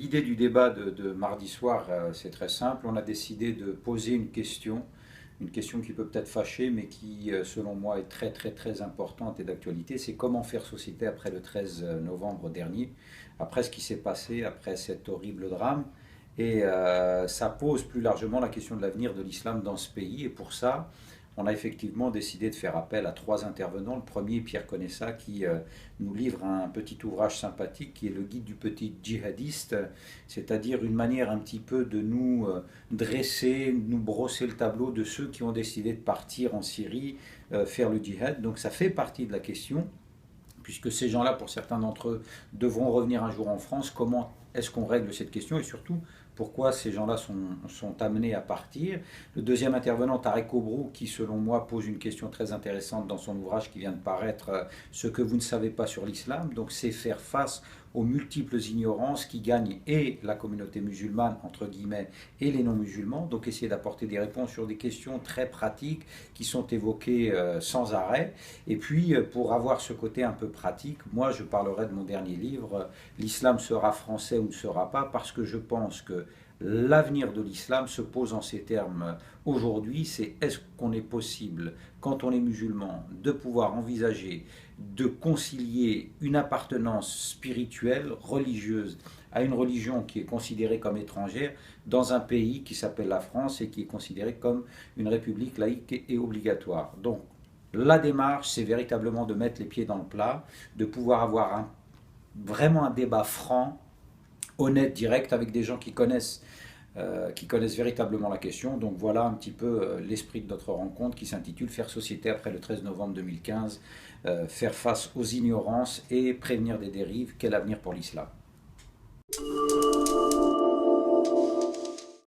L'idée du débat de mardi soir, c'est très simple. On a décidé de poser une question qui peut peut-être fâcher, mais qui, selon moi, est très très très importante et d'actualité. C'est comment faire société après le 13 novembre dernier, après ce qui s'est passé, après cet horrible drame. Et ça pose plus largement la question de l'avenir de l'islam dans ce pays. Et pour ça, on a effectivement décidé de faire appel à trois intervenants. Le premier, Pierre Conessa, qui nous livre un petit ouvrage sympathique qui est le guide du petit djihadiste, c'est-à-dire une manière un petit peu de nous dresser, nous brosser le tableau de ceux qui ont décidé de partir en Syrie, faire le djihad. Donc ça fait partie de la question, puisque ces gens-là, pour certains d'entre eux, devront revenir un jour en France. Comment est-ce qu'on règle cette question et surtout pourquoi ces gens-là sont amenés à partir? Le deuxième intervenant, Tarek Obrou, qui selon moi pose une question très intéressante dans son ouvrage qui vient de paraître, Ce que vous ne savez pas sur l'islam. Donc c'est faire face aux multiples ignorances qui gagnent et la communauté musulmane, entre guillemets, et les non-musulmans. Donc essayer d'apporter des réponses sur des questions très pratiques qui sont évoquées sans arrêt. Et puis pour avoir ce côté un peu pratique, moi je parlerai de mon dernier livre, L'islam sera français ou ne sera pas, parce que je pense que l'avenir de l'islam se pose en ces termes aujourd'hui, c'est est-ce qu'on est possible, quand on est musulman, de pouvoir envisager de concilier une appartenance spirituelle, religieuse, à une religion qui est considérée comme étrangère dans un pays qui s'appelle la France et qui est considéré comme une république laïque et obligatoire. Donc la démarche, c'est véritablement de mettre les pieds dans le plat, de pouvoir avoir vraiment un débat franc, honnête, direct, avec des gens qui connaissent véritablement la question. Donc voilà un petit peu l'esprit de notre rencontre qui s'intitule Faire société après le 13 novembre 2015, faire face aux ignorances et prévenir des dérives. Quel avenir pour l'islam?